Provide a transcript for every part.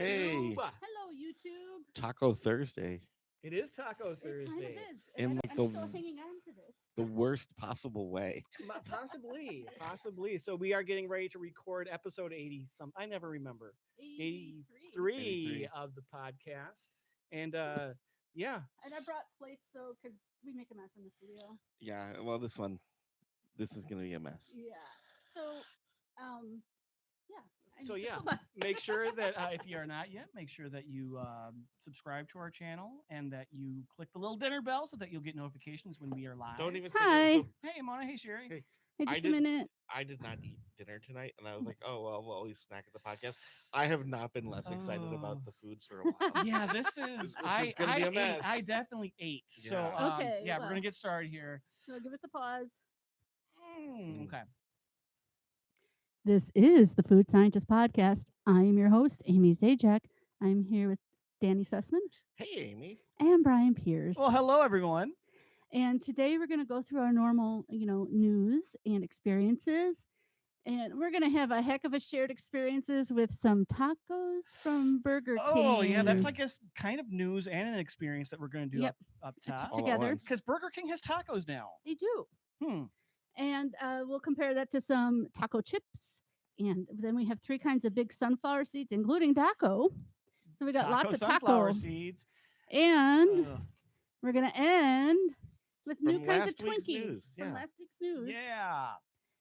Hey, Hello, YouTube. Taco Thursday It is Taco It kind of Thursday. is. in And like I'm the still hanging on to this. the worst possible way. Possibly. So we are getting ready to record episode 80 some I never remember. 83. 83 83. of the podcast. And yeah. And I brought plates so because we make a mess in the studio. Yeah, well, this is gonna be a mess. Yeah. So, yeah. I So need to yeah, put my- make sure that if you are not yet, make sure that you subscribe to our channel and that you click the little dinner bell so that you'll get notifications when we are live. Don't even say Hi. that. Hey Mona, hey Sherry. Hey. Hey, I just a did- minute. I did not eat dinner tonight, and I was like, oh well, we'll always snack at the podcast. I have not been less excited about Oh. the foods for a while. Yeah, this is is gonna be a mess. I definitely ate. So Yeah. Okay, yeah, we're well. gonna get started here. So give us a pause. Okay. This is the Food Scientist Podcast. I am your host, Amy Zajac. I'm here with Danny Sussman Hey, Amy. and Brian Pierce. Well, hello everyone. And today we're going to go through our normal, news and experiences. And we're going to have a heck of a shared experiences with some tacos from Burger King. Oh yeah, that's like kind of news and an experience that we're gonna do Yep. up top. All at Together. once. Because Burger King has tacos now. They do. Hmm. And we'll compare that to some taco chips. And then we have three kinds of big sunflower seeds, including taco. So we got lots of sunflower taco. seeds. And Ugh. we're going to end with From new kinds of last week's Twinkies news, from yeah. last week's news. Yeah.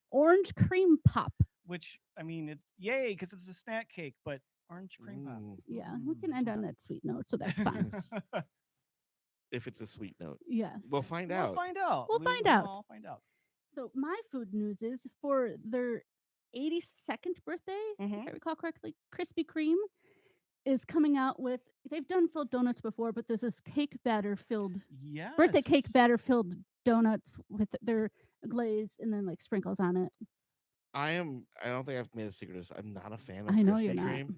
Orange cream pop. Which I mean, yay, because it's a snack cake, but orange cream pop. Mm, Yeah, we can end on that sweet note, so that's fine. if it's a sweet note, Yes. we'll find We'll out. find out. We'll find out. All find out. So my food news is for their 82nd birthday, Mhm. if I recall correctly, Krispy Kreme is coming out with. They've done filled donuts before, but this is cake batter filled Yes. birthday cake batter filled donuts with their glaze and then like sprinkles on it. I don't think I've made a secret of this. I'm not a fan of I know Krispy you're not. Kreme.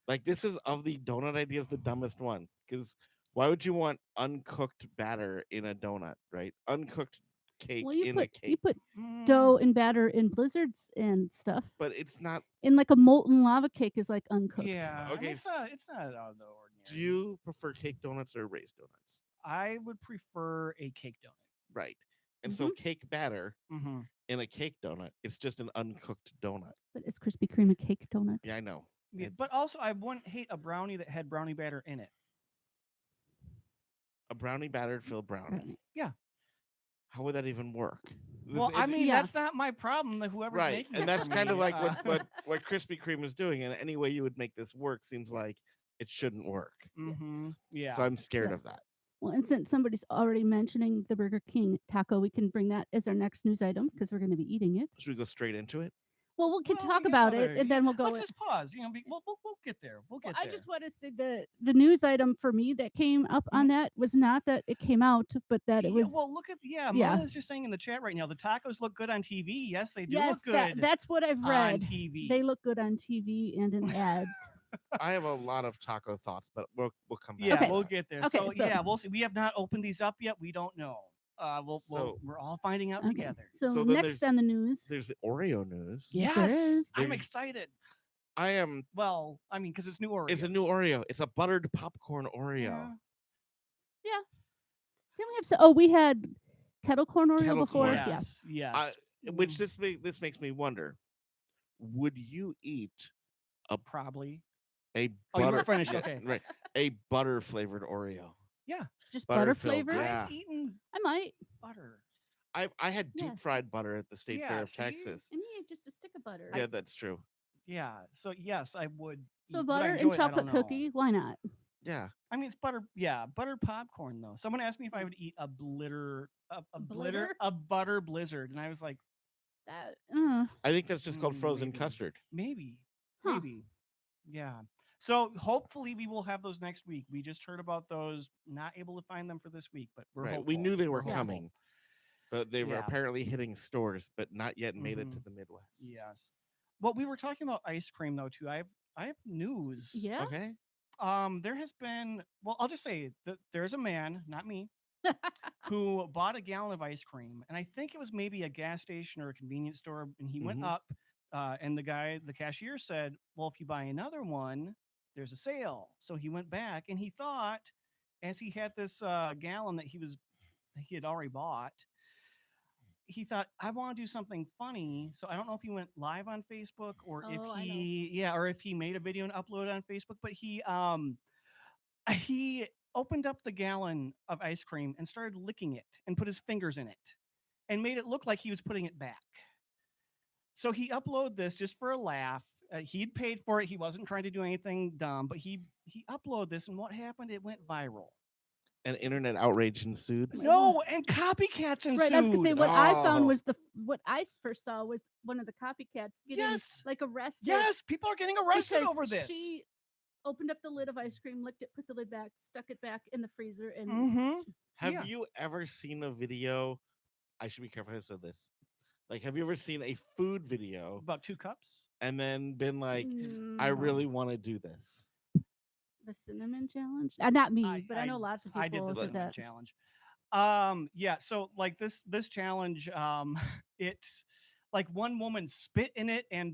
Like, this is of the donut ideas the dumbest one. Because why would you want uncooked batter in a donut, right? Uncooked cake Well, in a you cake. put Mm, dough and batter in blizzards and stuff. But it's not. And like a molten lava cake is like uncooked. Yeah. I mean, Okay, it's not out of the ordinary. Do you prefer cake donuts or raised donuts? I would prefer a cake donut. Right. And so cake batter Mm-hmm. in a cake donut, it's just an uncooked donut. But is Krispy Kreme a cake donut? Yeah, I know. Yeah, It's but also, I wouldn't hate a brownie that had brownie batter in it. a brownie battered filled brownie. Right. Yeah. How would that even work? Well, I mean, Yeah. that's not my problem. That whoever's right, making and it that's for kind of me, like what Krispy Kreme is doing. And any way you would make this work seems like it shouldn't work. Mm-hmm. Yeah. So I'm scared Yeah. of that. Well, and since somebody's already mentioning the Burger King taco, we can bring that as our next news item because we're going to be eating it. Should we go straight into it? Well, we can Well, talk we can about go it there. and then we'll go. Let's in. just pause. You know, we'll get there. We'll get I there. just want to say the news item for me that came up on that was not that it came out, but that it Yeah, was. well, look at yeah. Mona's just saying in the chat right now. The tacos look good on TV. Yes, they do yes, look good that's what I've on read. TV. They look good on TV and in ads. I have a lot of taco thoughts, but we'll come back. Yeah, to we'll that. get there. Okay, so, so- yeah, we'll see. We have not opened these up yet. We don't know. We're all finding out Okay. together. So, So then next on the news. There's the Oreo news. Yes, there is. I'm There's- excited. I am. Well, I mean, because it's new Oreo. It's a new Oreo. It's a buttered popcorn Oreo. Yeah. Then we have we had kettle corn Oreo Kettle before. corn. Yeah. Yes. Yes. Which this makes me wonder. Would you eat Probably. a Oh, you butter were finished. yeah, Okay. right, a butter flavored Oreo? Just Butter butter filled, flavor. yeah. I've eaten I might. butter. I had deep Yeah. fried butter at the State Yeah, Fair of see? Texas. And he had just a stick of butter. Yeah, that's true. Yeah. So yes, I would. So eat. Would I butter enjoy and it? I don't chocolate know. cookie. Why not? Yeah. I mean, it's butter. Yeah, butter popcorn though. Someone asked me if I would eat a Blitter? a butter blizzard, and I was like, That. I think that's just called frozen Maybe. custard. maybe, Huh. maybe, yeah. So hopefully we will have those next week. We just heard about those. Not able to find them for this week, but we're Right. hopeful. We knew they were We're hopeful. coming, but they were Yeah. apparently hitting stores, but not yet made it to Mhm. the Midwest. Yes. Well, we were talking about ice cream though too. I have news. Yeah. Okay. There has been. Well, I'll just say that there's a man, not me, who bought a gallon of ice cream, and I think it was maybe a gas station or a convenience store, and he went Mhm. up, and the cashier said, "Well, if you buy another one, there's a sale. So he went back and he thought, as he had this gallon that he had already bought, he thought, I want to do something funny. So I don't know if he went live on Facebook or if Oh, I know. or if he made a video and uploaded it on Facebook, but he opened up the gallon of ice cream and started licking it and put his fingers in it and made it look like he was putting it back. So he uploaded this just for a laugh. He'd paid for it. He wasn't trying to do anything dumb, but he uploaded this, and what happened? It went viral. An internet outrage ensued. No, and copycats ensued. Right, I was gonna say what I found Oh. was what I first saw was one of the copycats getting Yes. like arrested. Yes, people are getting arrested because over this. She opened up the lid of ice cream, licked it, put the lid back, stuck it back in the freezer, and Mm-hmm. Have Yeah. you ever seen a video? I should be careful how I said this. Like, have you ever seen a food video About 2 cups. and then been like, mm, I really want to do this? the cinnamon challenge. Not me, but I know lots of people I did the did cinnamon that. challenge. Yeah. So like this challenge, it's like one woman spit in it and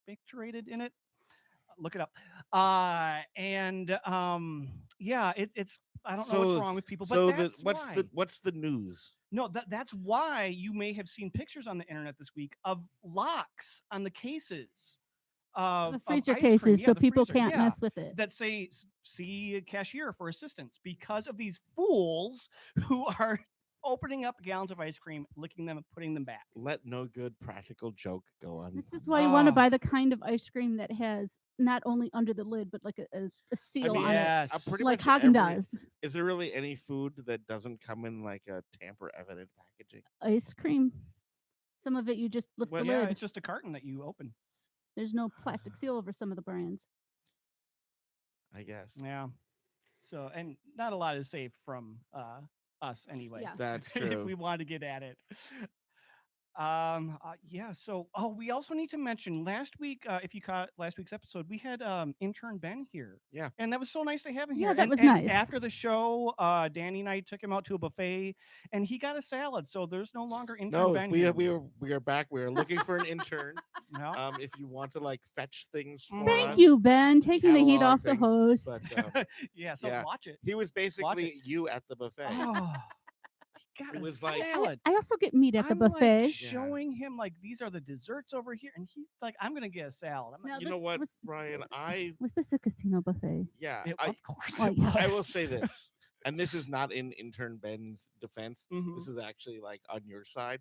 micturated in it. Look it up. Yeah, it's I don't know what's wrong with people, but So that's why. what's the news? No, that's why you may have seen pictures on the internet this week of locks on the cases The of freezer ice cases, cream. so Yeah, the people freezer, can't yeah, mess with it. that say see a cashier for assistance because of these fools who are opening up gallons of ice cream, licking them, and putting them back. Let no good practical joke go on. This is why you want to Oh. buy the kind of ice cream that has not only under the lid, but like a seal on it, Yes. pretty like much Haagen every- Dazs. Is there really any food that doesn't come in like a tamper-evident packaging? Ice cream. Some of it you just lift Well, the Yeah, lid. it's just a carton that you open. There's no plastic seal over some of the brands. I guess. Yeah. So, and not a lot is safe from us anyway. Yeah. That's if true. we want to get at it. Yeah. So, we also need to mention last week, if you caught last week's episode, we had intern Ben here. Yeah. And that was so nice to have him Yeah, here. that and, was and nice. After the show, Danny and I took him out to a buffet, and he got a salad. So there's no longer intern No, Ben we here. are back. We are looking for an intern. Yeah. If you want to like fetch things for Thank us, you, Ben, taking the heat catalog off the things, host. But Yeah. So yeah. watch it. he was basically you at the buffet. Oh, he got It a was like- salad. I also get meat at the I'm buffet. like showing him like these are the desserts over here, and he's like, "I'm gonna get a salad." I'm like, Now, You know this what, was- Brian? Was this a casino buffet? Yeah, of course. Well, it yeah. I will was. say this, and this is not in intern Ben's defense. Mhm. This is actually like on your side.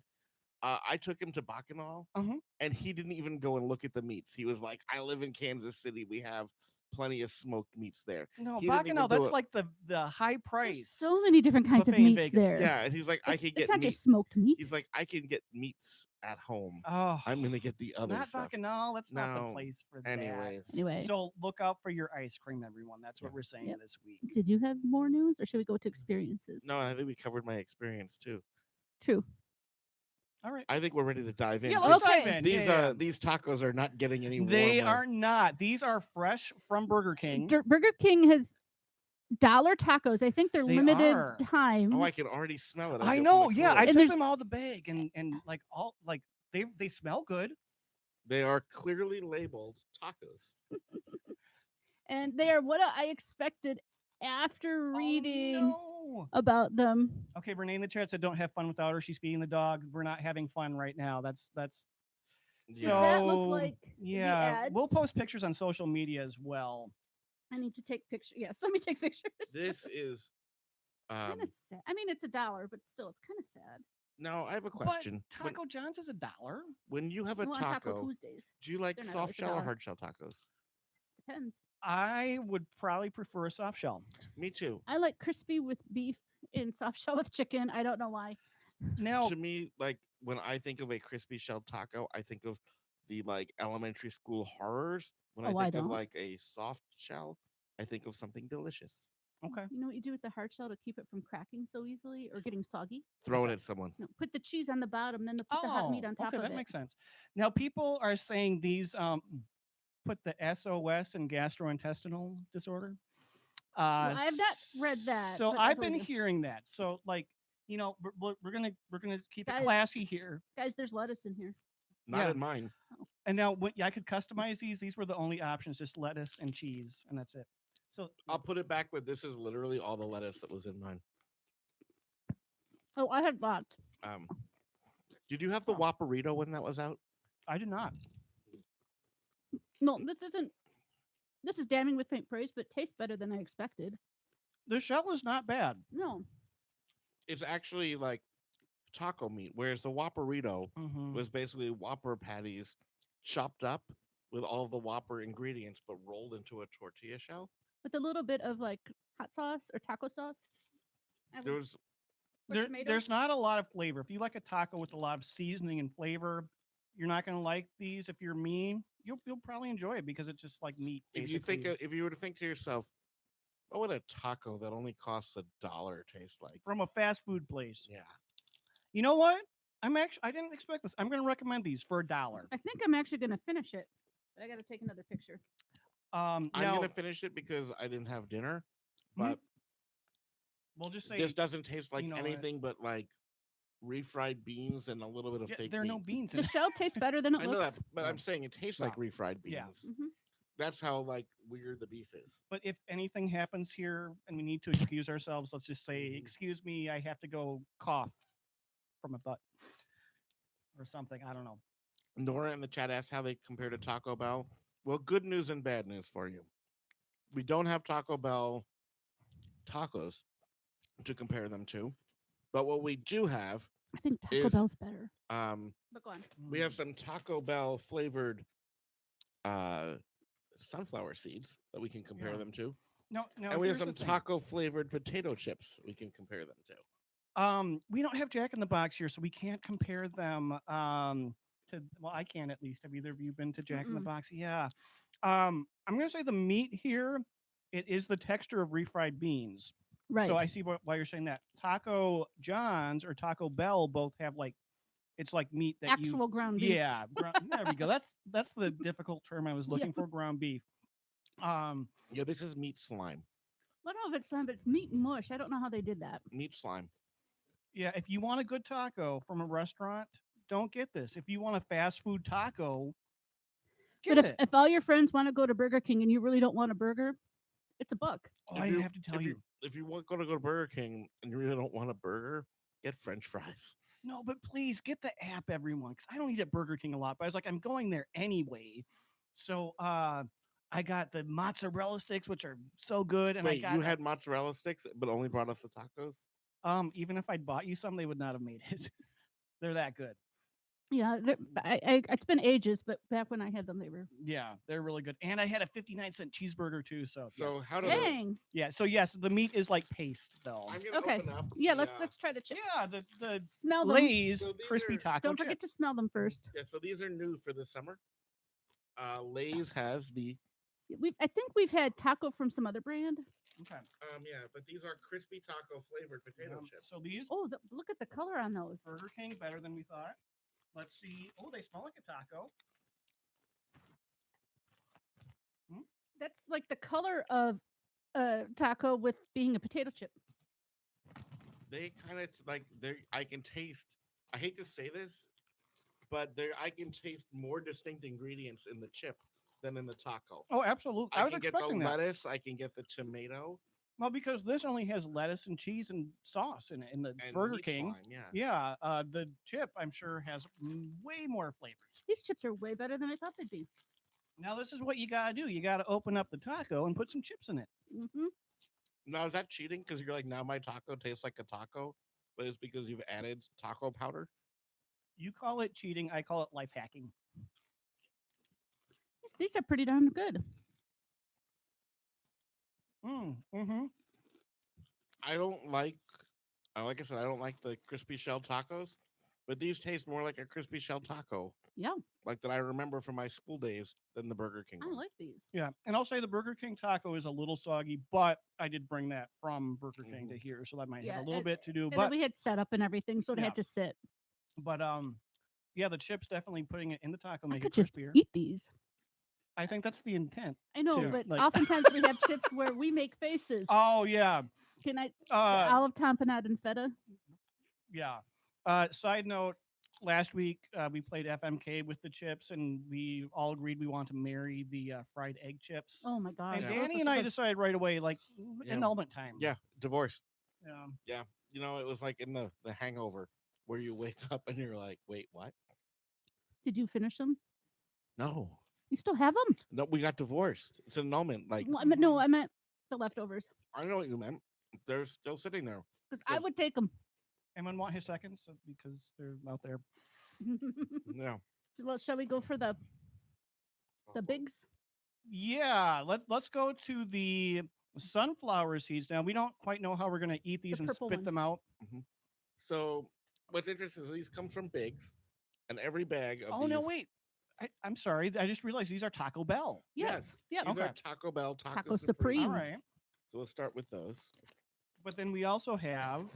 I took him to Bacchanal, Mhm. and he didn't even go and look at the meats. He was like, "I live in Kansas City. We have plenty of smoked meats there." No, He didn't Bacchanal, even do that's it. like the high There's price. so many different kinds of buffet in meats Vegas. there. Yeah, and he's like, "I It's, could it's get not meat." just smoked meat. He's like, "I can get meats at home. Oh, I'm gonna get the other not stuff." Bacchanal. That's not the No, place for that. Anyways, Anyway, So look out for your ice cream, everyone. That's what Yeah. we're saying Yep. this week. did you have more news, or should we go to experiences? no, I think we covered my experience too. True. All right. I think we're ready to dive in. Yeah, let's Okay. dive in. These Yeah. these tacos are not getting any They warmer. are not. These are fresh from Burger King. Burger King has dollar tacos. I think they're They limited are. time. Oh, I can already smell it. I opened know. the Yeah, cooler. I And took there's- them out of the bag, and like all like they smell good. They are clearly labeled tacos. And they are what I expected after reading Oh, no. about them. Okay, Renee in the chat said, "Don't have fun without her. She's feeding the dog. We're not having fun right now." That's Does Yeah. that look So, like yeah. the We'll ads? post pictures on social media as well. I need to take pictures. Yes, let me take pictures. This is kind of sad. I mean, it's $1, but still, it's kind of sad. now I have a question. But Taco John's is $1. When you have a Well, on Taco taco, Tuesdays, do you like they're not soft always shell or $1. hard shell tacos? depends. I would probably prefer a soft shell. Me too. I like crispy with beef and soft shell with chicken. I don't know why. Now, To me, like when I think of a crispy shell taco, I think of the like elementary school horrors. When Oh, I I think of don't. like a soft shell, I think of something delicious. okay. You know what you do with the hard shell to keep it from cracking so easily or getting soggy? Throw it that? at someone. No, put the cheese on the bottom, then put the hot meat on top okay, of that it. makes sense. Now, people are saying these put the SOS in gastrointestinal disorder. I have not read that, So but I I've been believe you. hearing that. So like, we're gonna keep it Guys, classy here. Guys, there's lettuce in here. Not Yeah. in mine. And now, when I could customize these were the only options: just lettuce and cheese, and that's it. So I'll put it back, but this is literally all the lettuce that was in mine. Oh, I had lots. Um, did you have the Oh. Whopperito when that was out? I did not. No, this isn't. This is damning with faint praise, but tastes better than I expected. The shell is not bad. No, It's actually like taco meat, whereas the Whopperito Mm-hmm. was basically Whopper patties chopped up with all the Whopper ingredients, but rolled into a tortilla shell. with a little bit of like hot sauce or taco sauce. I There would- was or tomato. There's not a lot of flavor. If you like a taco with a lot of seasoning and flavor, you're not going to like these. If you're me, you'll probably enjoy it because it's just like meat. if you think basically. if you were to think to yourself, what would a taco that only costs $1 taste like? From a fast food place. Yeah, You know what? I didn't expect this. I'm going to recommend these for $1. I think I'm actually gonna finish it, but I gotta take another picture. I'm Now gonna finish it because I didn't have dinner, Mhm. but we'll just say this doesn't taste like you know what? anything but like refried beans and a little bit of yeah, fake there are meat. no beans in The it. shell tastes better than it I know looks. that, but No. I'm saying it tastes No. like refried beans. Yeah. Hmm. That's how like weird the beef is. But if anything happens here and we need to excuse ourselves, let's just say, "Excuse me, I have to go cough from a butt or something." I don't know. Nora in the chat asked how they compare to Taco Bell. Well, good news and bad news for you. We don't have Taco Bell tacos to compare them to, but what we do have, I think Taco Is- Bell's better. um, But go on. we have some Taco Bell flavored uh, sunflower seeds that we can compare Yeah. them to, No, and we have here's the some thing. taco flavored potato chips we can compare them to. We don't have Jack in the Box here, so we can't compare them to. Well, I can at least. Have either of you been to Jack in the Mm-mm. Box? Yeah. I'm gonna say the meat here. It is the texture of refried beans. Right. So I see why you're saying that. Taco John's or Taco Bell both have like it's like meat that you. Actual ground beef. Yeah, there we go. That's the difficult term I was Yeah. looking for. Ground beef. Yeah, this is meat slime. I don't know if it's slime, but it's meat and mush. I don't know how they did that. Meat slime. Yeah, if you want a good taco from a restaurant, don't get this. If you want a fast food taco, get But it. if all your friends want to go to Burger King and you really don't want a burger, it's $1. Oh, If I you- have to tell if you. if you want to go to Burger King and you really don't want a burger, get French fries. No, but please get the app, everyone, because I don't eat at Burger King a lot. But I was like, I'm going there anyway. So I got the mozzarella sticks, which are so good. And Wait, I got you had mozzarella sticks, but only brought us the tacos? even if I'd bought you some, they would not have made it. They're that good. Yeah, it's been ages, but back when I had them, they were Yeah, they're really good. And I had a 59-cent cheeseburger too. So yeah. So how do the, dang. Yeah, so yes, the meat is like paste though. I'm gonna Okay. open up? Yeah, the, let's try the chips. Yeah, the Smell them. Lay's So these crispy are- taco Don't forget to chips. smell them first. Yeah, so these are new for the summer. Lay's has the I think we've had taco from some other brand. Okay. yeah, but these are crispy taco flavored potato chips. So these Oh, look at the color on those. Burger King better than we thought. Let's see. Oh, they smell like a taco. That's like the color of a taco with being a potato chip. They kind of like they I can taste. I hate to say this, but there I can taste more distinct ingredients in the chip than in the taco. Oh, absolutely. I was can get the expecting that. lettuce. I can get the tomato Well, because this only has lettuce and cheese and sauce in it. In the and Burger meat King, slime, yeah. yeah, the chip I'm sure has way more flavors. These chips are way better than I thought they'd be. Now this is what you gotta do. You gotta open up the taco and put some chips in it. Hmm. Now is that cheating? Because you're like now my taco tastes like a taco, but it's because you've added taco powder. You call it cheating. I call it life hacking. These are pretty darn good. Mm-hmm. I don't like I said, I don't like the crispy shell tacos, but these taste more like a crispy shell taco, Yeah, like that I remember from my school days than the Burger King I one. like these. Yeah, and I'll say the Burger King taco is a little soggy, but I did bring that from Burger King to here, so that might Yeah, have a little bit to do. And then But we had setup and everything, so it Yeah. had to sit. yeah, the chips definitely putting it in the taco I make could it just crispier. eat these. I think that's the intent. I know, too, but like- oftentimes we have chips where we make faces. Oh yeah, Can I uh, olive tapenade and feta? yeah. Side note, last week we played FMK with the chips, and we all agreed we want to marry the fried egg chips. Oh my god. And Yeah. those Danny were and so I good. decided right away, like Yeah. annulment time. Yeah, divorced. Yeah. Yeah, it was like in the Hangover where you wake up and you're like, wait, what? Did you finish them? No, You still have them? no, we got divorced. It's an annulment. Like Well, no, I meant the leftovers. I know what you meant. They're still sitting there. Because I Just- would take them. Anyone want his seconds because they're out there? Yeah. Well, shall we go for the bigs? Yeah, let's go to the sunflower seeds. Now we don't quite know how we're gonna eat these and purple spit them out. So what's interesting is these come from Bigs, and every bag of Oh no, these- wait. I'm sorry. I just realized these are Taco Bell. Yes. These Yep. are Okay. Taco Bell Taco, Taco Supreme. Supreme. All right. So we'll start with those. But then we also have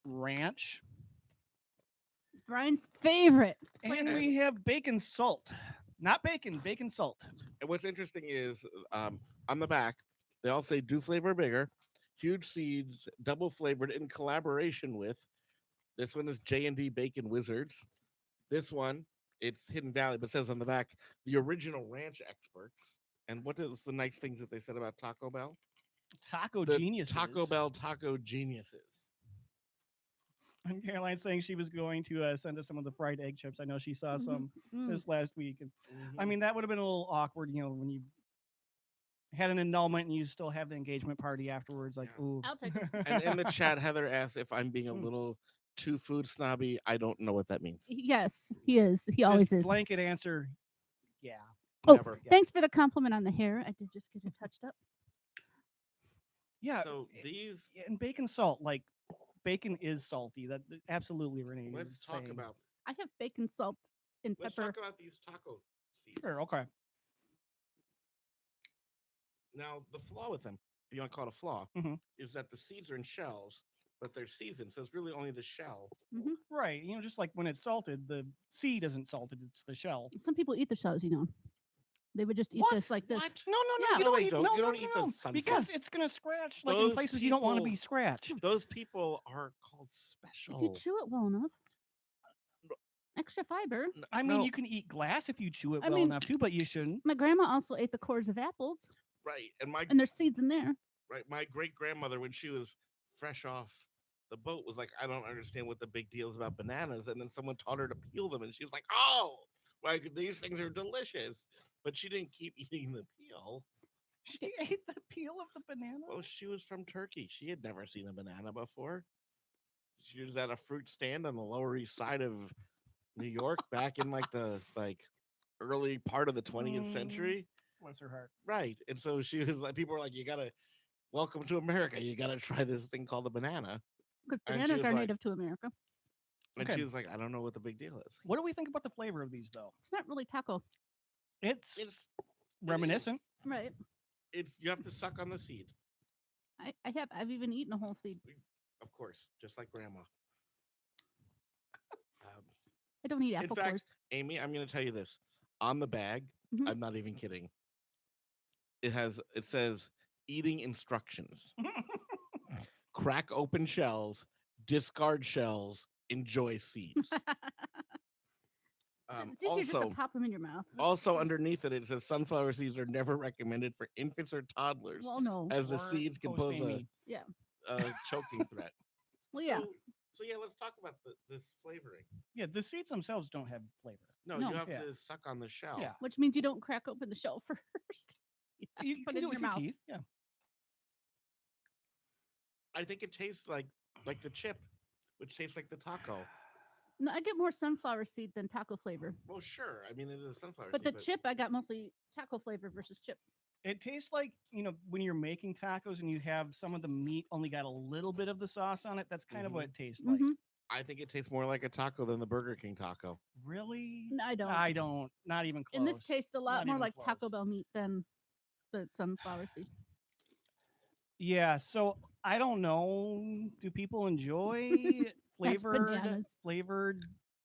ranch, Brian's favorite. and we have bacon salt. Not bacon, bacon salt. And what's interesting is on the back, they all say do flavor bigger, huge seeds, double flavored in collaboration with. This one is J&D Bacon Wizards. This one, it's Hidden Valley, but it says on the back, the original ranch experts. And what is the nice things that they said about Taco Bell? Taco The geniuses. Taco Bell Taco Geniuses. And Caroline's saying she was going to send us some of the fried egg chips. I know she saw some Mm. this last week. And I mean, that would have been a little awkward, when you had an annulment and you still have the engagement party afterwards. Like, Yeah. ooh. I'll take it. And in the chat, Heather asked if I'm being a Mm. little too food snobby. I don't know what that means. Yes, he is. He always Just is. blanket answer. Yeah. Oh, Never. Yeah. thanks for the compliment on the hair. I did just get it touched up. Yeah. So these, Yeah, and bacon salt, like bacon is salty. That absolutely, Renee. let's is talk saying. about I have bacon, salt, and let's pepper. talk about these taco seeds. Sure. Okay. Now, the flaw with them, if you want to call it a flaw, Mhm. is that the seeds are in shells, but they're seasoned, so it's really only the shell. Right. Just like when it's salted, the seed isn't salted; it's the shell. Some people eat the shells, They would just eat What? this like this. What? No, Yeah. you No, don't they eat. don't. No, You no, don't no, eat the no, sunflower. because it's gonna scratch like in Those places you don't want to be people- scratched. Those people are called If special. you chew it well enough, extra fiber. I mean, No, you can eat glass if you chew it I well mean- enough too, but you shouldn't. My grandma also ate the cores of apples, right. And and there's seeds in there. my great grandmother, when she was fresh off the boat, was like, I don't understand what the big deal is about bananas. And then someone taught her to peel them, and she was like, oh, like these things are delicious. But she didn't keep eating the peel. She ate the peel of the banana. Well, she was from Turkey. She had never seen a banana before. She was at a fruit stand on the Lower East Side of New York back in like the early part of the 20th Mm. century. Bless her heart. Right. And so she was like, people were like, you gotta welcome to America. You gotta try this thing called the banana. Because And she bananas was are like- native to America. And Okay. she was like, I don't know what the big deal is. What do we think about the flavor of these, though? It's not really taco, It's It's reminiscent. right? you have to suck on the seed, I've even eaten a whole seed. of course, just like grandma. I don't eat In apple fact, cores. Amy, I'm gonna tell you this. On the bag, Mhm. I'm not even kidding. It says eating instructions. Crack open shells, discard shells, enjoy seeds. It's easier just to Also, pop them in your mouth. also underneath it says sunflower seeds are never recommended for infants or toddlers, Well, no. as the Or seeds can pose post-Amy. a choking threat. Well, yeah. So yeah, let's talk about this flavoring. Yeah, the seeds themselves don't have flavor. No, No. you have Yeah. to suck on the shell. Yeah. Which means you don't crack open the shell first. You have to You put can it do in it your with your mouth. teeth. Yeah. I think it tastes like the chip, which tastes like the taco. No, I get more sunflower seed than taco flavor. Well, sure. I mean, it is sunflower But seed, the chip, I got mostly taco flavor versus chip. It tastes like, when you're making tacos and you have some of the meat only got a little bit of the sauce on it. That's kind of what it tastes like. Mhm. I think it tastes more like a taco than the Burger King taco. Really? No, I don't. I don't. Not even close. And this tastes a lot Not more even like Taco close. Bell meat than the sunflower seed. Yeah. So I don't know. Do people enjoy bananas. flavored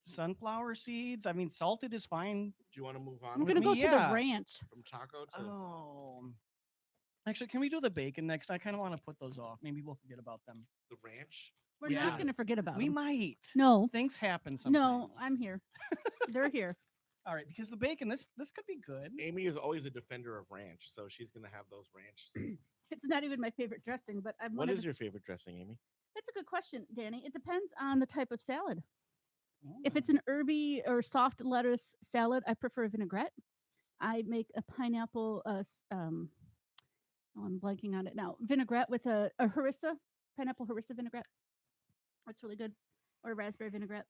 sunflower seeds? I mean, salted is fine. Do you want to move on I'm with gonna me, go to yeah. the ranch. from taco to? Oh. Actually, can we do the bacon next? I kind of want to put those off. Maybe we'll forget about them. The ranch. We're Yeah. not going to forget about We them. might. No, Things happen sometimes. no, I'm here. They're here. All right, because the bacon, this could be good. Amy is always a defender of ranch, so she's gonna have those ranch seeds. It's not even my favorite dressing, but I'm What one is your favorite dressing, Amy? That's a good question, Danny. It depends on the type of salad. If it's Mm. an herby or soft lettuce salad, I prefer vinaigrette. I make a pineapple. Oh, I'm blanking on it now. Vinaigrette with a harissa, pineapple harissa vinaigrette. That's really good. Or raspberry vinaigrette.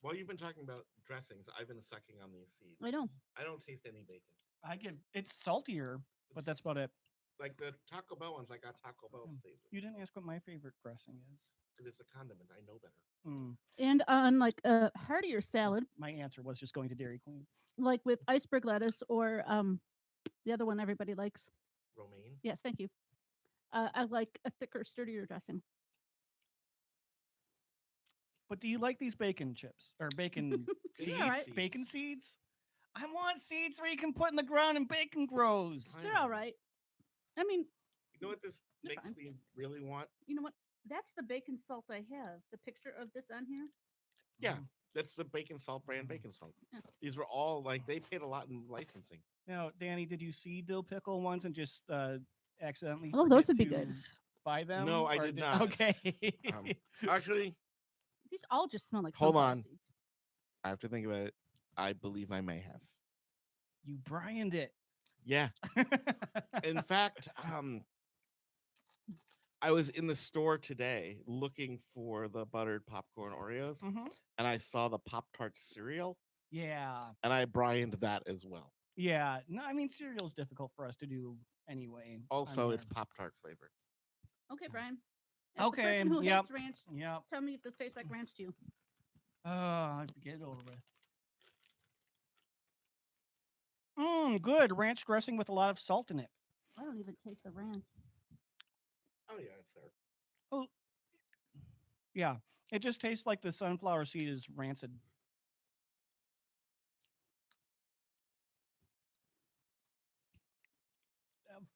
While you've been talking about dressings, I've been sucking on these seeds. I know. I don't taste any bacon. I get it's saltier, but that's about it. Like the Taco Bell ones, I got Taco Bell Mm. flavor. You didn't ask what my favorite dressing is. Because it's a condiment. I know better. Mm. And on like a heartier salad, My answer was just going to Dairy Queen. like with iceberg lettuce or the other one everybody likes. Romaine. Yes, thank you. I like a thicker, sturdier dressing. But do you like these bacon chips or bacon seeds? all right. Bacon seeds? I want seeds where you can put in the ground and bacon grows. I They're know. all right. I mean, You know what this They're makes fine. me really want? you know what? That's the bacon salt I have. The picture of this on here. Yeah. That's the bacon salt brand bacon salt. Yeah. These were all like they paid a lot in licensing. Now, Danny, did you see dill pickle ones and just accidentally? Oh, those forget would be to good. Buy them? No, I or did not. Okay. Actually, These all just smell like Hold sunflower on. seeds. I have to think about it. I believe I may have. you Brianed it. Yeah. In fact, I was in the store today looking for the buttered popcorn Oreos, Mhm. and I saw the Pop Tart cereal, Yeah. and I brined that as well. Yeah. No, I mean cereal's difficult for us to do anyway. Also, it's Pop Tart flavored. Okay, Brian. As Okay, The person who yep. hates ranch, Yep. tell me if this tastes like ranch to you. Get it over with. Good ranch dressing with a lot of salt in it. I don't even taste the ranch. Oh yeah, it's there. Yeah, it just tastes like the sunflower seed is rancid.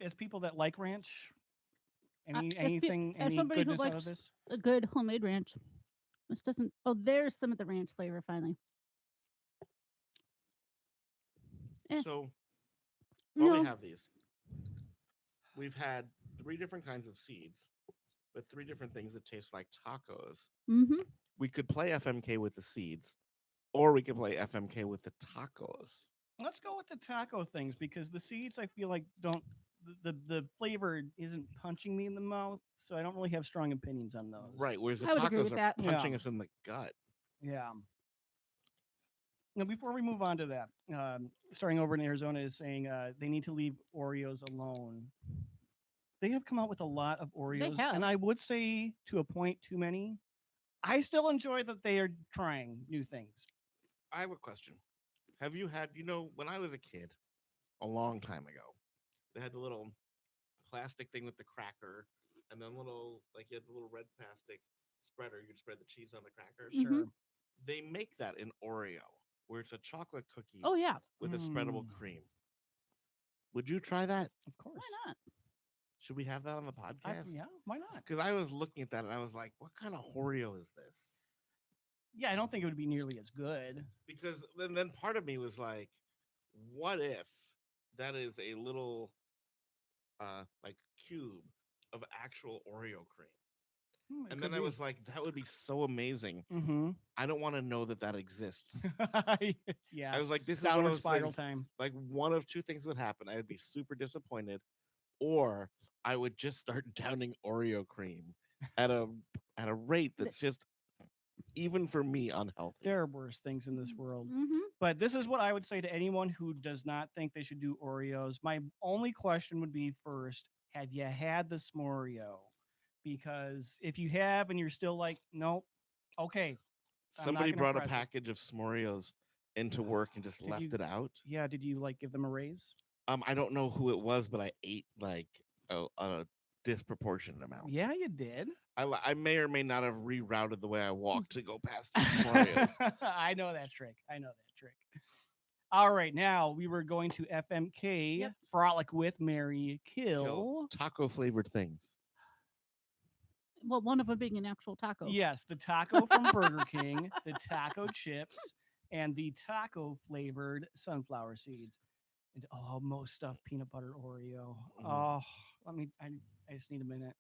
As people that like ranch, anything, as any somebody who goodness out of likes this? A good homemade ranch. This doesn't. Oh, there's some of the ranch flavor finally. Eh. So while No, we have these, we've had 3 different kinds of seeds with 3 different things that taste like tacos. mm-hmm. We could play FMK with the seeds, or we could play FMK with the tacos. Let's go with the taco things because the seeds I feel like don't the flavor isn't punching me in the mouth, so I don't really have strong opinions on those. Right, whereas the I would agree tacos with are that. punching Yeah. us in the gut. Yeah. Now, before we move on to that, starting over in Arizona is saying they need to leave Oreos alone. They have come out with a lot of Oreos, have. and I would say to a point too many. I still enjoy that they are trying new things. I have a question. Have you had, when I was a kid, a long time ago, they had the little plastic thing with the cracker, and then you had the little red plastic spreader. You'd spread the cheese on the crackers. Mhm. Sure. They make that in Oreo, where it's a chocolate cookie Oh yeah. with a spreadable Mm. cream. Would you try that? Of course. Why not? Should we have that on the podcast? Yeah, why not? Because I was looking at that and I was like, what kind of Oreo is this? Yeah, I don't think it would be nearly as good. Because then part of me was like, what if that is a little like cube of actual Oreo cream? And then I was like, that would be so amazing. Mm-hmm. I don't want to know that exists. Yeah. I was like, this is one of Downward those spiral things, time. like one of 2 things would happen. I would be super disappointed, or I would just start downing Oreo cream at a rate that's just, even for me, unhealthy. There are worse things in this world. Mm-hmm. But this is what I would say to anyone who does not think they should do Oreos. My only question would be first, have you had the S'moreo? Because if you have and you're still like, nope, okay. I'm not Somebody gonna brought a press it. package of S'moreos into work and just Did left you- it out. Yeah, did you like give them a raise? I don't know who it was, but I ate like a disproportionate amount. Yeah, you did. I may or may not have rerouted the way I walked to go past the S'moreos. I know that trick. All right, now we were going to FMK, Yep. Frolic with Mary Kill. Taco flavored things. Well, one of them being an actual taco. Yes, the taco from Burger King, the taco chips, and the taco flavored sunflower seeds. And most stuffed peanut butter Oreo. Mhm. Oh, I just need a minute.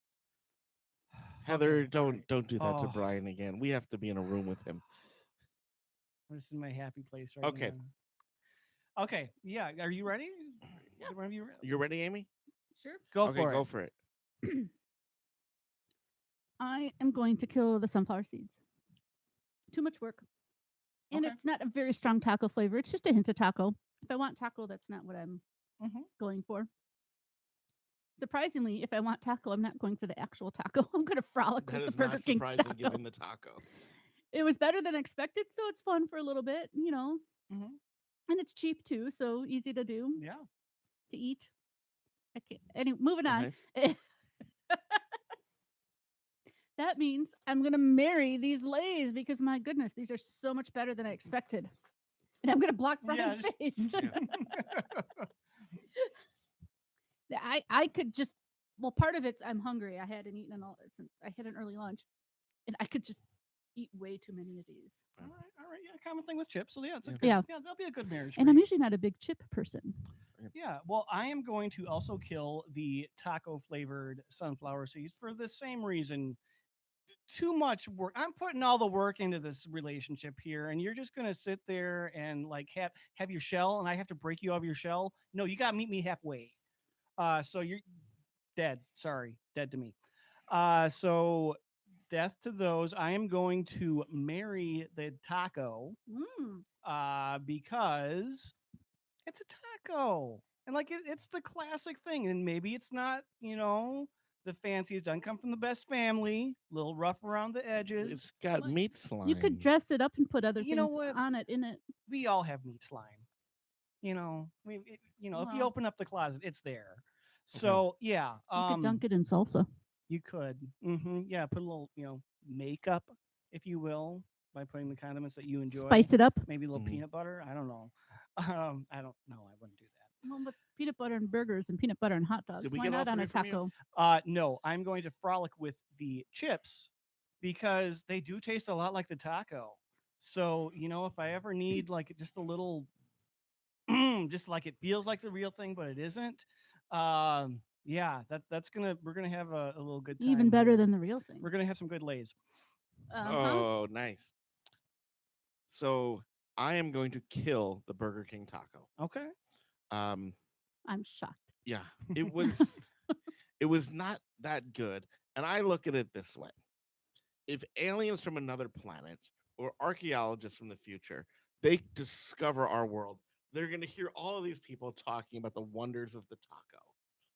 Heather, Okay, all right. don't do that to Oh, Brian again. We have to be in a room with him. this is my happy place right Okay. now. Okay, yeah. Are you ready? Yeah. Either one of you You ready, Amy? Sure. Go Okay, for go it. for it. I am going to kill the sunflower seeds. Too much work. And Okay. it's not a very strong taco flavor. It's just a hint of taco. If I want taco, that's not what I'm Mhm. going for. Surprisingly, if I want taco, I'm not going for the actual taco. I'm going to frolic That with the is Burger not King surprising taco. given the taco. It was better than expected, so it's fun for a little bit, you know. Mhm. And it's cheap too, so easy to do Yeah. to eat. Okay. Anyway, moving on. Okay. That means I'm going to marry these Lays because my goodness, these are so much better than I expected. And I'm going to block Brian's just- face. Yeah. I could just, well, part of it's I'm hungry. I hadn't eaten I had an early lunch, and I could just eat way too many of these. All right. Yeah, common thing with chips. So yeah, it's a Yeah. good, Yeah. yeah, that'll be a good marriage. And for I'm you. usually not a big chip person. Yeah, well, I am going to also kill the taco flavored sunflower seeds for the same reason. Too much work. I'm putting all the work into this relationship here, and you're just gonna sit there and like have your shell, and I have to break you out of your shell. No, you gotta meet me halfway. So you're dead. Sorry, dead to me. So death to those. I am going to marry the taco. Because it's a taco. And like it's the classic thing. And maybe it's not, the fanciest. Doesn't come from the best family. A little rough around the edges. It's got Well, meat slime. You could dress it up and put other You things know what? on it, in it. We all have meat slime. If you Well. open up the closet, it's there. So yeah, You could dunk it in salsa. you could, yeah, put a little, makeup, if you will, by putting the condiments that you enjoy. Spice it up. Maybe a little Mhm. peanut butter. I don't know. I don't know. I wouldn't do that. Well, with peanut butter and burgers and peanut butter and hot dogs. Did we Why get all not on three a from you? taco? No, I'm going to frolic with the chips because they do taste a lot like the taco. So, if I ever need like just a little, just like it feels like the real thing, but it isn't. Yeah, we're gonna have a little good time. Even better here. than the real thing. We're gonna have some good lays. Oh, nice. So I am going to kill the Burger King taco. Okay. Um, I'm shocked. yeah, it was it was not that good. And I look at it this way. If aliens from another planet or archaeologists from the future, they discover our world, they're going to hear all of these people talking about the wonders of the taco.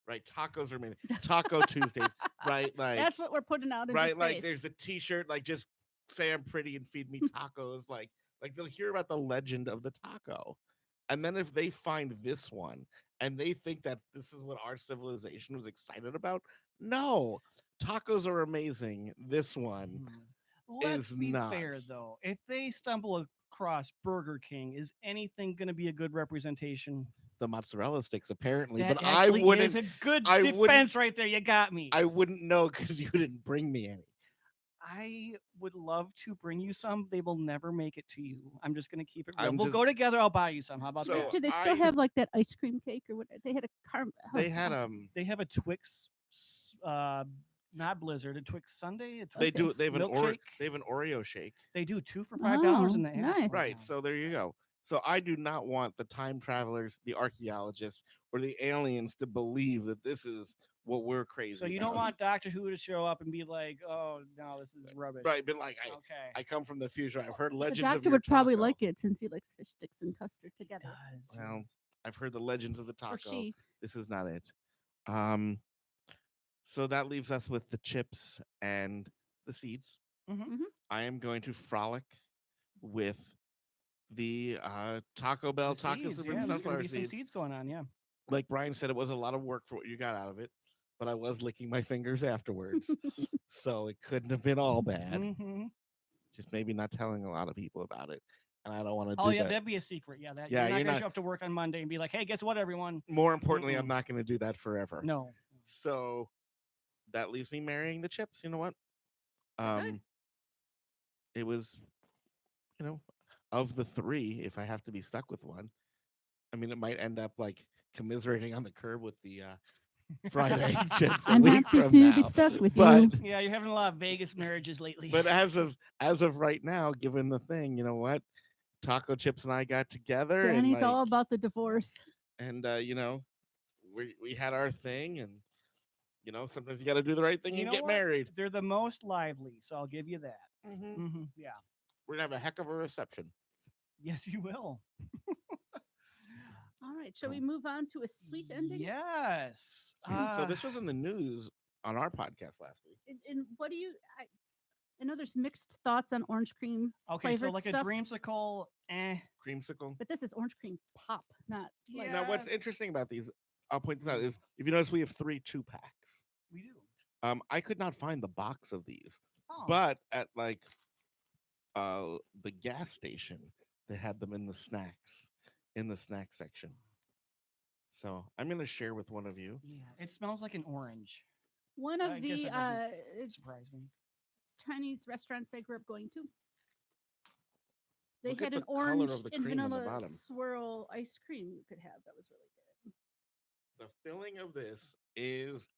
Right? Tacos are amazing. Taco Tuesdays, right? Like That's what we're putting out into right, space. like there's a t-shirt like just say I'm pretty and feed me tacos, like they'll hear about the legend of the taco. And then if they find this one and they think that this is what our civilization was excited about, no, tacos are amazing. This one Let's is be not. fair though. If they stumble across Burger King, is anything going to be a good representation? The mozzarella sticks apparently, That but I actually wouldn't. is a good I defense wouldn't- right there. You got me. I wouldn't know because you didn't bring me any. I would love to bring you some. They will never make it to you. I'm just going to keep it real. I'm We'll just- go together. I'll buy you some. How about So, that? Do they still I- have like that ice cream cake or what? They had a They had They have a Twix, not Blizzard, a Twix Sunday. A they Twix do. They have an milkshake. they have an Oreo shake. They do 2 for $5 in Oh, the app. nice. Right. So there you go. So I do not want the time travelers, the archaeologists, or the aliens to believe that this is what we're crazy. So you don't about. want Doctor Who to show up and be like, "Oh no, this is rubbish." Right, but like Okay. I come from the future. I've heard The legends of doctor your would probably taco. like it since he likes fish sticks and custard together. Does. Well, I've heard the legends of the Or taco. she. This is not it. So that leaves us with the chips and the seeds. Mhm. I am going to frolic with the Taco Bell The taco seeds, super yeah, there's gonna sunflower be some seeds. seeds going on. Yeah. Like Brian said, it was a lot of work for what you got out of it, but I was licking my fingers afterwards, so it couldn't have been all bad. Mm-hmm. Just maybe not telling a lot of people about it, and I don't want to do Oh yeah, that. that'd be a secret. Yeah, that. Yeah, you're you're not gonna not- show up to work on Monday and be like, "Hey, guess what, everyone?" More importantly, I'm Mm-mm. not going to do that forever. No. So that leaves me marrying the chips. You know what? Um, it was, you know, of the three, if I have to be stuck with one, I mean, it might end up like commiserating on the curb with the fried egg chips a I'm week happy from to be now. stuck with But you. Yeah, you're having a lot of Vegas marriages lately. but as of right now, given the thing, you know what? Taco Chips and I got together and Danny's all about the divorce. you know, we had our thing, and sometimes you got to do the right thing You and know get what? married. They're the most lively, so I'll give you that. Yeah. We're gonna have a heck of a reception. Yes, you will. All right, shall we Cool. move on to a sweet ending? Yes. So this was in the news on our podcast last week. And what do you? I know there's mixed thoughts on orange cream Okay, so flavored like stuff, a dreamsicle, Creamsicle. but this is orange cream pop, not like. Now, what's interesting about these, I'll point this out, is if you notice, we have 3 2-packs. we do. I could not find the box of these, Oh, but at like the gas station, they had them in the snack section. So I'm gonna share with one of you. yeah, it smells like an orange. One I of guess the that doesn't surprise me. Chinese restaurants I grew up going to, they Look at had the an color orange of the and cream on the vanilla bottom. swirl ice cream you could have. That was really good. The filling of this is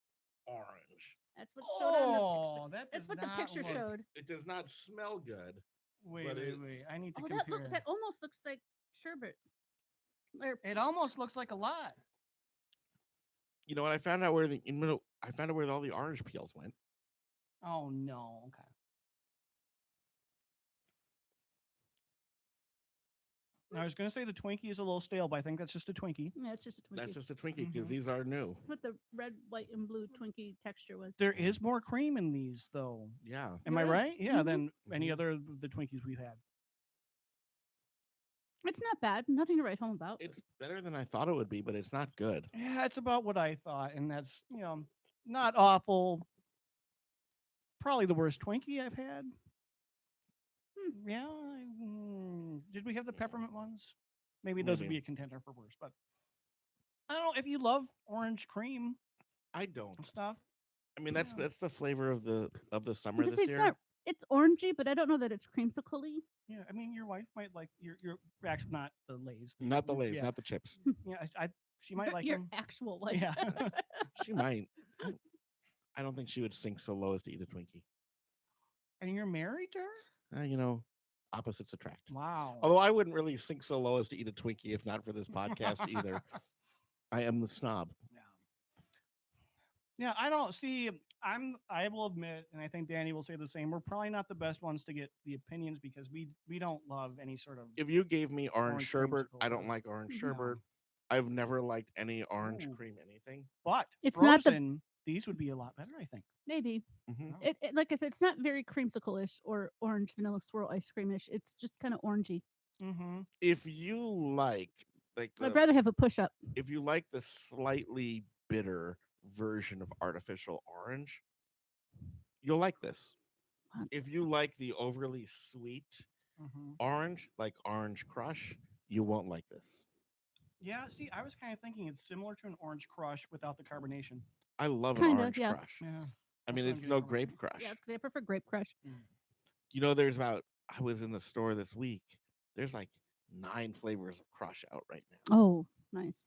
orange. That's what showed on the. Oh, that That's does what the not picture look- showed. It does not smell good. Wait, but wait, it- wait. I need to Oh, compare. that almost looks like sherbet. Or It almost looks like a lot. You know what? I found out where all the orange peels went. Oh no. Okay. I was gonna say the Twinkie is a little stale, but I think that's just a Twinkie. yeah, it's just a Twinkie. That's just a Twinkie because Mhm. these are new. what the red, white, and blue Twinkie texture was. There is more cream in these, though. Yeah. Am I There is. right? Yeah. Mhm. Than any Mhm. other of the Twinkies we've had. It's not bad. Nothing to write home about. It's better than I thought it would be, but it's not good. Yeah, it's about what I thought, and that's not awful. Probably the worst Twinkie I've had. Yeah. Did we have the peppermint ones? Maybe those would Maybe. be a contender for worst, but I don't know if you love orange cream I don't. and stuff. I mean, that's Yeah. that's the flavor of the summer Because this it's year. not. It's orangey, but I don't know that it's creamsicle-y. Yeah, I mean, your wife might like your actually not the Lay's, Not the Lay's, Yeah, not the chips. yeah. She might like Your them. actual wife. Yeah. She might. I don't think she would sink so low as to eat a Twinkie. And you're married to her? Opposites attract. Wow. Although I wouldn't really sink so low as to eat a Twinkie if not for this podcast either. I am the snob. Yeah, I don't see. I will admit, and I think Danny will say the same. We're probably not the best ones to get the opinions because we don't love any sort of. If you gave me orange Orange sherbet, creamsicle, I don't or- like orange Mhm. sherbet. I've never liked any orange Ooh. cream anything. But It's not the- frozen, these would be a lot better, I think. Maybe. Mhm. It like I said, it's not very creamsicle-ish or orange vanilla swirl ice cream-ish. It's just kind of orangey. Mm-hmm. If you like I'd rather have a push-up. if you like the slightly bitter version of artificial orange, you'll like this. What? If you like the overly sweet Mm-hmm. orange, like Orange Crush, you won't like this. Yeah. See, I was kind of thinking it's similar to an orange crush without the carbonation. I love an Kinda, Orange yeah. Crush. Yeah. I mean, That's what it's I'm no getting from it. Grape Crush. Yeah, because I prefer Grape Crush. I was in the store this week. There's like 9 flavors of Crush out right now. Oh, nice.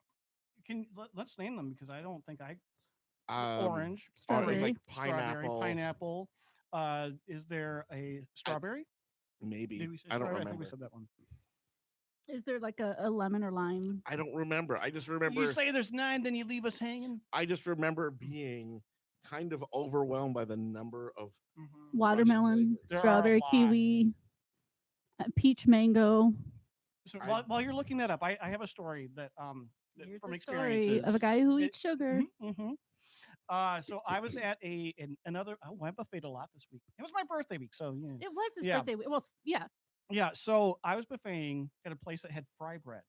Let's name them because I don't think I Orange, orange, Strawberry. like strawberry, pineapple, pineapple. Is there a strawberry? maybe. Did we say I don't strawberry? I think remember. we said that one. Is there like a lemon or lime? I don't remember. I just remember. You say there's 9, then you leave us hanging. I just remember being kind of overwhelmed by the number of. Watermelon, There are a strawberry, lot. kiwi, peach mango. So I- while you're looking that up, I have a story that Here's from a story experiences of a guy who It- eats sugar. So I was at another. Oh, I buffeted a lot this week. It was my birthday week, so yeah. It was his Yeah. birthday. Well, yeah. Yeah. So I was buffeting at a place that had fry bread.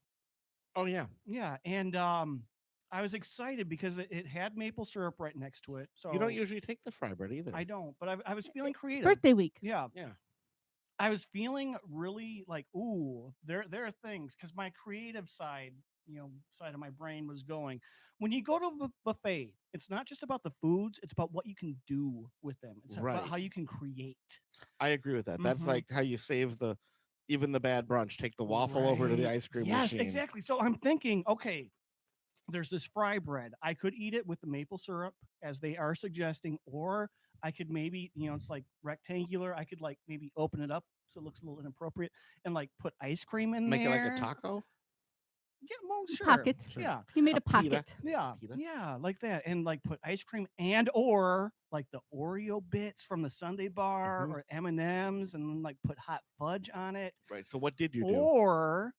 Oh yeah, Yeah, and I was excited because it had maple syrup right next to it. So you don't usually take the fry bread either. I don't, but I was feeling creative. Birthday week. Yeah. Yeah. I was feeling really like, ooh, there are things because my creative side side of my brain was going. When you go to a buffet, it's not just about the foods; it's about what you can do with them. It's Right. about how you can create. I agree with that. That's Mhm. like how you save even the bad brunch. Take the waffle over to the Right. ice cream Yes, machine. exactly. So I'm thinking, okay, there's this fry bread. I could eat it with the maple syrup, as they are suggesting, or I could maybe, it's like rectangular. I could like maybe open it up so it looks a little inappropriate and like put ice cream in Make it there. like a taco. Yeah, well, sure. Pocket. Sure. Yeah. He made A a pita. pocket. Yeah, Pita? yeah, like that, and like put ice cream and or like the Oreo bits from the Sundae bar Mhm. or M and M's, and then like put hot fudge on it. Right. So what did you do? Or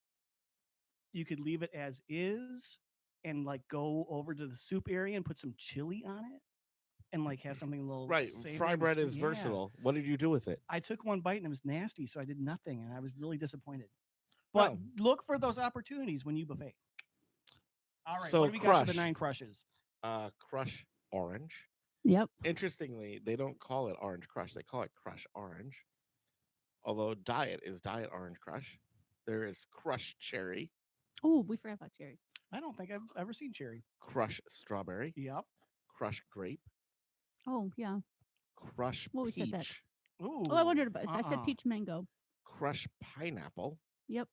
you could leave it as is and like go over to the soup area and put some chili on it, and like have something a little Right. savory Fry and bread sweet. is Yeah. versatile. What did you do with it? I took one bite and it was nasty, so I did nothing, and I was really disappointed. But Oh. look for those opportunities when you buffet. All right, So what do we got for the Crush. 9 crushes? Crush Orange. Yep. Interestingly, they don't call it Orange Crush. They call it Crush Orange. Although Diet is Diet Orange Crush. There is Crush Cherry, Oh, we forgot about cherry. I don't think I've ever seen cherry. Crush Strawberry, Yep. Crush Grape, Oh, yeah. Crush Well, we said that. Peach, Ooh. Oh, I wondered about. I said uh-uh. peach mango. Crush Pineapple, Yep.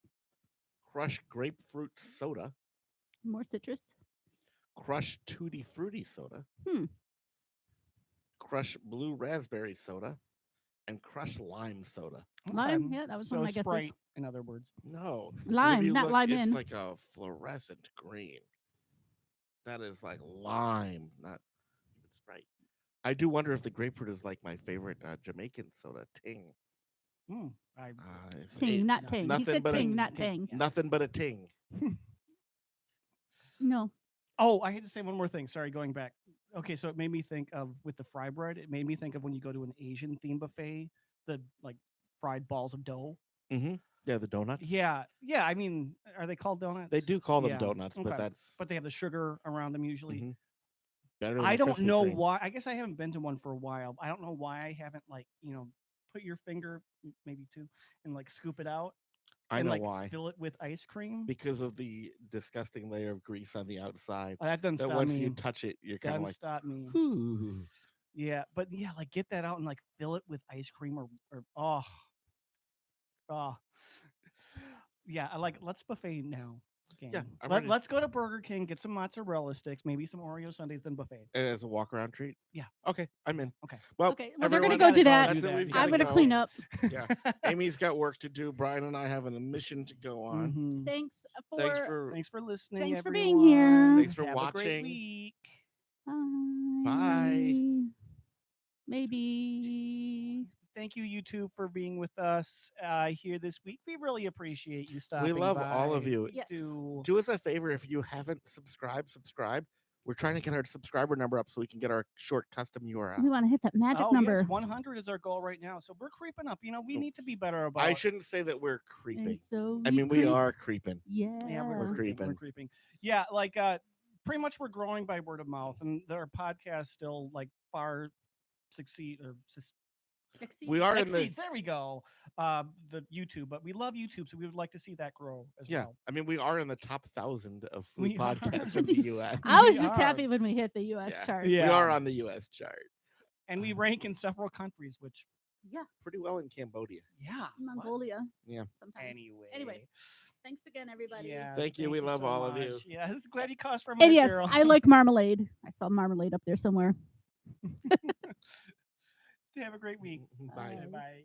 Crush Grapefruit Soda, More citrus. Crush Tutti Frutti Soda, Hmm. Crush Blue Raspberry Soda, and Crush Lime Soda. Lime. Yeah, that was so one of my guesses. Sprite, in other words. No, 'cause if Lime, you not look, lime it's in. like a fluorescent green. That is like lime, not even Sprite. I do wonder if the grapefruit is like my favorite Jamaican soda, Ting. I It's Ting, not no, ting. He nothing said but a- ting, not ting. ting. Yeah. nothing but a Ting. No. Oh, I had to say one more thing. Sorry, going back. Okay, so it made me think of with the fry bread. It made me think of when you go to an Asian theme buffet, the like fried balls of dough. Mm-hmm. Yeah, the donuts. Yeah, yeah. I mean, are they called donuts? They do call them Yeah, donuts, but okay. that's But they have the sugar around them usually. Mhm. better than I the don't Krispy know Kreme. why. I guess I haven't been to one for a while. I don't know why I haven't like put your finger, maybe two, and like scoop it out I and know like why. fill it with ice cream. Because of the disgusting layer of grease on the outside. That doesn't That stop once me. you touch it, you're kind of Doesn't like, stop me. ooh. Yeah, but yeah, like get that out and like fill it with ice cream or oh. Yeah, I like let's buffet now. Gang. Yeah, I'm ready. Let's go to Burger King, get some mozzarella sticks, maybe some Oreo sundaes, then buffet. And as a walk around treat. Yeah. Okay, I'm in. Okay. Well, Okay, well, they're gonna everyone, go do that. That's do it. that. We've Yeah. got I'm gonna go. clean up. Yeah, Amy's got work to do. Brian and I have a mission to go on. Mhm. Thanks for. Thanks for listening. Thanks for everyone. being here. Thanks for Have a great watching. week. Bye. Maybe. Thank you, YouTube, for being with us here this week. We really appreciate you stopping. We love all of by. you. We Yes. do. Do us a favor if you haven't subscribe. We're trying to get our subscriber number up so we can get our short custom URL. We want to hit that magic Oh, number. yes, 100 is our goal right now. So we're creeping up. We need to be better about. I shouldn't say that we're creeping. And so I mean, we creep. are creeping. Yeah. Yeah, We're We're creeping. creeping. Yeah, like pretty much we're growing by word of mouth, and our podcast still like far succeed or We are in the exceeds. There we go. The YouTube, but we love YouTube, so we would like to see that grow as yeah. well. I mean, we are in the top 1,000 of food We are. podcasts in the U.S. I was We just are. happy when we hit the U.S. Yeah. chart. Yeah. We are on the U.S. chart And we rank in several countries, which Yeah. pretty well in Cambodia. yeah. what? Mongolia. Yeah. Sometimes. Anyway. Thanks again, everybody. Yeah, Thank you. We love so all of you. much. Yeah, glad you caused for And more, yes, Cheryl. I like marmalade. I saw marmalade up there somewhere. Have a great week. Bye. Bye. Bye.